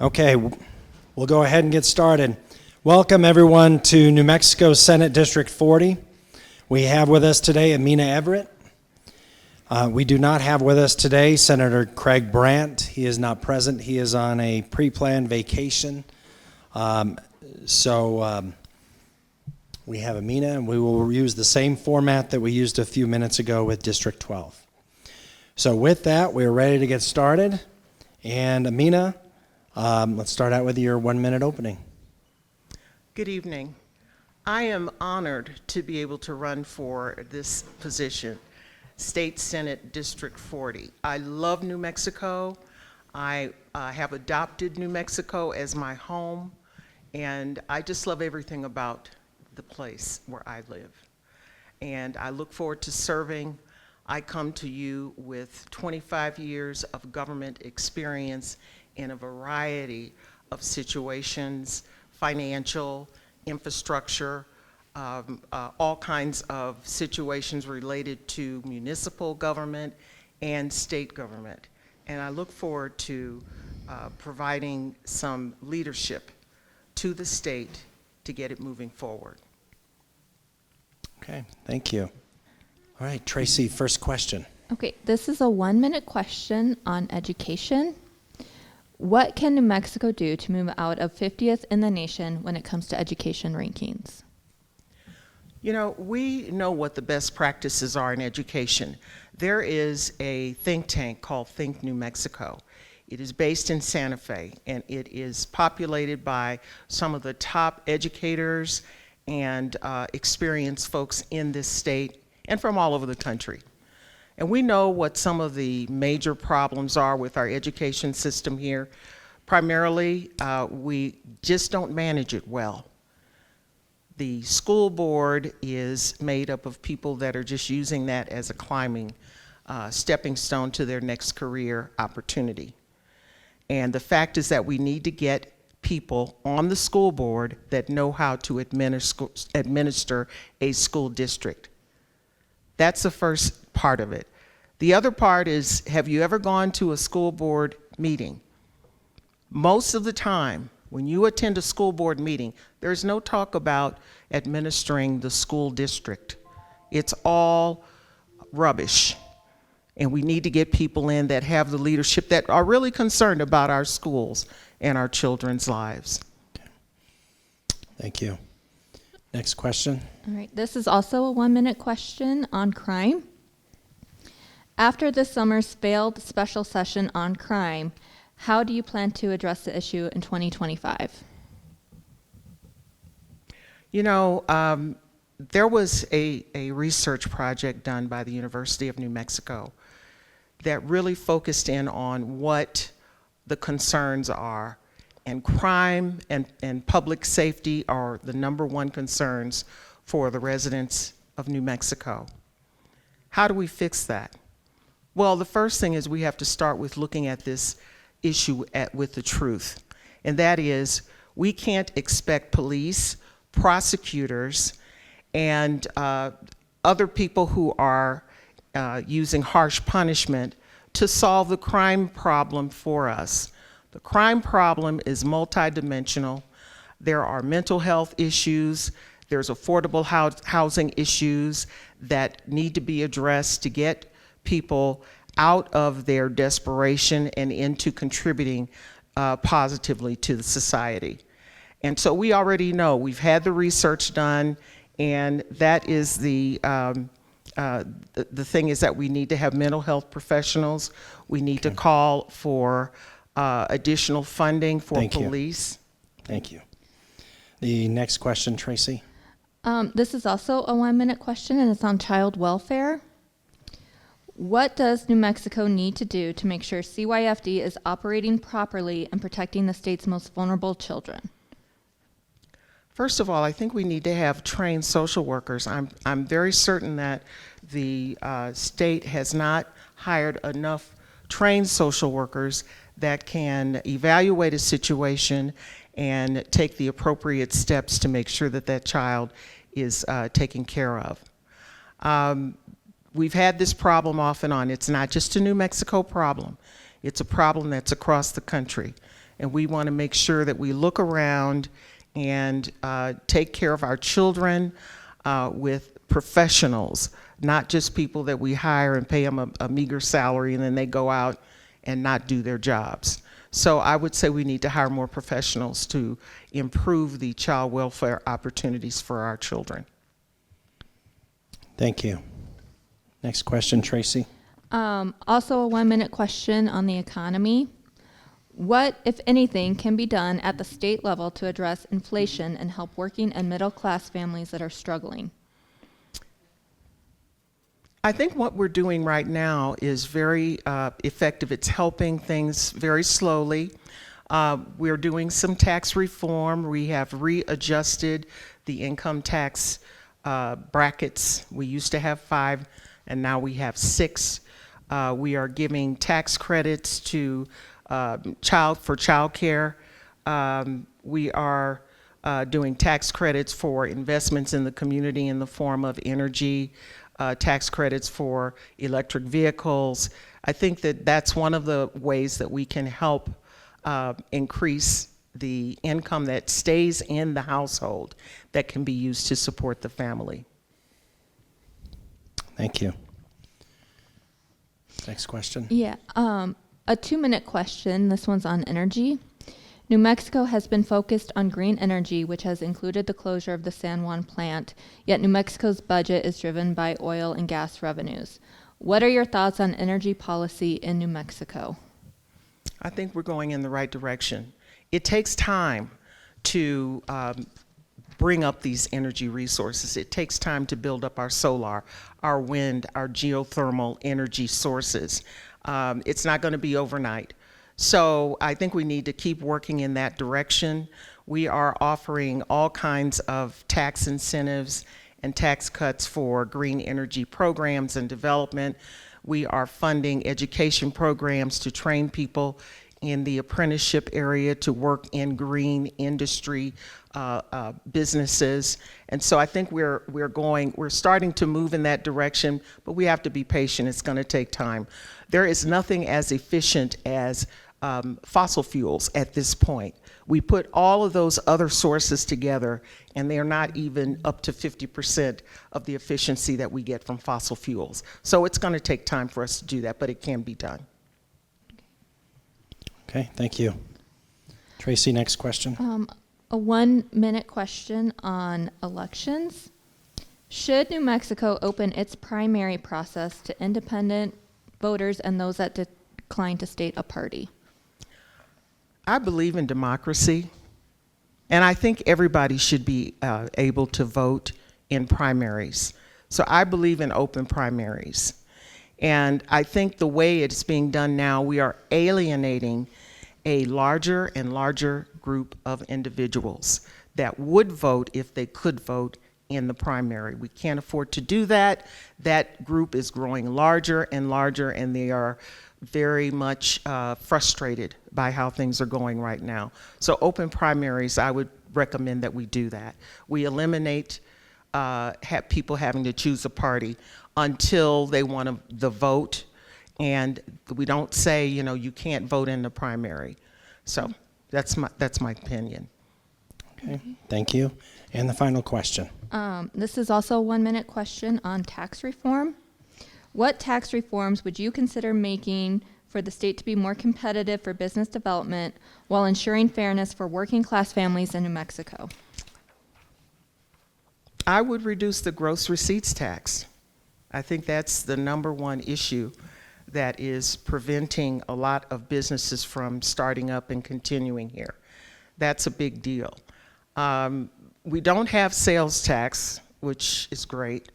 Okay, we'll go ahead and get started. Welcome everyone to New Mexico Senate District 40. We have with us today Amina Everett. We do not have with us today Senator Craig Brandt. He is not present. He is on a pre-planned vacation. We have Amina, and we will use the same format that we used a few minutes ago with District 12. So with that, we're ready to get started. And Amina, let's start out with your 1 minute opening. Good evening. I am honored to be able to run for this position, State Senate District 40. I love New Mexico. I have adopted New Mexico as my home, and I just love everything about the place where I live. And I look forward to serving. I come to you with 25 years of government experience in a variety of situations, financial, infrastructure, all kinds of situations related to municipal government and state government. And I look forward to providing some leadership to the state to get it moving forward. Okay, thank you. All right, Tracy, first question. Okay, this is a 1 minute question on education. What can New Mexico do to move out of 50th in the nation when it comes to education rankings? You know, we know what the best practices are in education. There is a think tank called Think New Mexico. It is based in Santa Fe, and it is populated by some of the top educators and experienced folks in this state and from all over the country. And we know what some of the major problems are with our education system here. Primarily, we just don't manage it well. The school board is made up of people that are just using that as a climbing stepping stone to their next career opportunity. And the fact is that we need to get people on the school board that know how to administer a school district. That's the first part of it. The other part is, have you ever gone to a school board meeting? Most of the time, when you attend a school board meeting, there's no talk about administering the school district. It's all rubbish. And we need to get people in that have the leadership that are really concerned about our schools and our children's lives. Thank you. Next question. All right, this is also a 1 minute question on crime. After this summer's failed special session on crime, how do you plan to address the issue in 2025? You know, there was a research project done by the University of New Mexico that really focused in on what the concerns are. And crime and public safety are the #1 concerns for the residents of New Mexico. How do we fix that? Well, the first thing is we have to start with looking at this issue with the truth. And that is, we can't expect police, prosecutors, and other people who are using harsh punishment to solve the crime problem for us. The crime problem is multidimensional. There are mental health issues. There's affordable housing issues that need to be addressed to get people out of their desperation and into contributing positively to the society. And so we already know, we've had the research done, and that is the thing is that we need to have mental health professionals. We need to call for additional funding for police. Thank you. The next question, Tracy. This is also a 1 minute question, and it's on child welfare. What does New Mexico need to do to make sure CYFD is operating properly and protecting the state's most vulnerable children? First of all, I think we need to have trained social workers. I'm very certain that the state has not hired enough trained social workers that can evaluate a situation and take the appropriate steps to make sure that that child is taken care of. We've had this problem off and on. It's not just a New Mexico problem. It's a problem that's across the country. and we want to make sure that we look around and take care of our children with professionals, not just people that we hire and pay them a meager salary and then they go out and not do their jobs. So I would say we need to hire more professionals to improve the child welfare opportunities for our children. Thank you. Next question, Tracy. Also a 1-minute question on the economy. What, if anything, can be done at the state level to address inflation and help working and middle-class families that are struggling? I think what we're doing right now is very effective. It's helping things very slowly. We're doing some tax reform. We have readjusted the income tax brackets. We used to have 5, and now we have 6. We are giving tax credits to for child care. We are doing tax credits for investments in the community in the form of energy, tax credits for electric vehicles. I think that that's one of the ways that we can help increase the income that stays in the household that can be used to support the family. Thank you. Next question. Yeah, a 2-minute question. This one's on energy. New Mexico has been focused on green energy, which has included the closure of the San Juan plant, yet New Mexico's budget is driven by oil and gas revenues. What are your thoughts on energy policy in New Mexico? I think we're going in the right direction. It takes time to bring up these energy resources. It takes time to build up our solar, our wind, our geothermal energy sources. It's not going to be overnight. So I think we need to keep working in that direction. We are offering all kinds of tax incentives and tax cuts for green energy programs and development. We are funding education programs to train people in the apprenticeship area to work in green industry businesses. And so I think we're starting to move in that direction, but we have to be patient. It's going to take time. There is nothing as efficient as fossil fuels at this point. We put all of those other sources together, and they're not even up to 50% of the efficiency that we get from fossil fuels. So it's going to take time for us to do that, but it can be done. Okay, thank you. Tracy, next question. A 1-minute question on elections. Should New Mexico open its primary process to independent voters and those that decline to state a party? I believe in democracy, and I think everybody should be able to vote in primaries. So I believe in open primaries. And I think the way it's being done now, we are alienating a larger and larger group of individuals that would vote if they could vote in the primary. We can't afford to do that. That group is growing larger and larger, and they are very much frustrated by how things are going right now. So open primaries, I would recommend that we do that. We eliminate people having to choose a party until they want the vote, and we don't say, you can't vote in the primary. So that's my opinion. Okay, thank you. And the final question. This is also a 1-minute question on tax reform. What tax reforms would you consider making for the state to be more competitive for business development while ensuring fairness for working class families in New Mexico? I would reduce the gross receipts tax. I think that's the #1 issue that is preventing a lot of businesses from starting up and continuing here. That's a big deal. We don't have sales tax, which is great,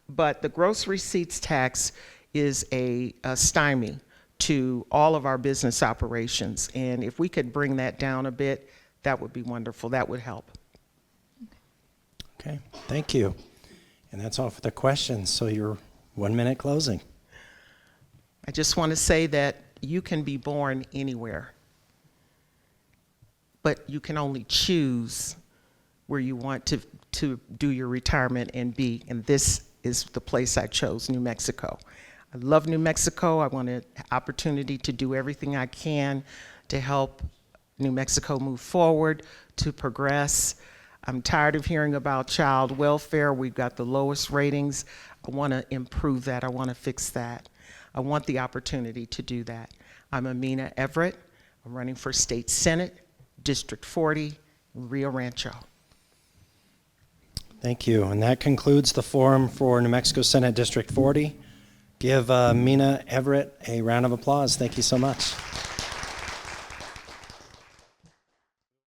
but the gross receipts tax is a stymie to all of our business operations. And if we could bring that down a bit, that would be wonderful. That would help. Okay, thank you. And that's all for the questions. So your 1-minute closing. I just want to say that you can be born anywhere, but you can only choose where you want to do your retirement and be. And this is the place I chose, New Mexico. I love New Mexico. I want an opportunity to do everything I can to help New Mexico move forward, to progress. I'm tired of hearing about child welfare. We've got the lowest ratings. I want to improve that. I want to fix that. I want the opportunity to do that. I'm Amina Everett. I'm running for State Senate, District 40, Rio Rancho. Thank you. And that concludes the forum for New Mexico Senate District 40. Give Amina Everett a round of applause. Thank you so much.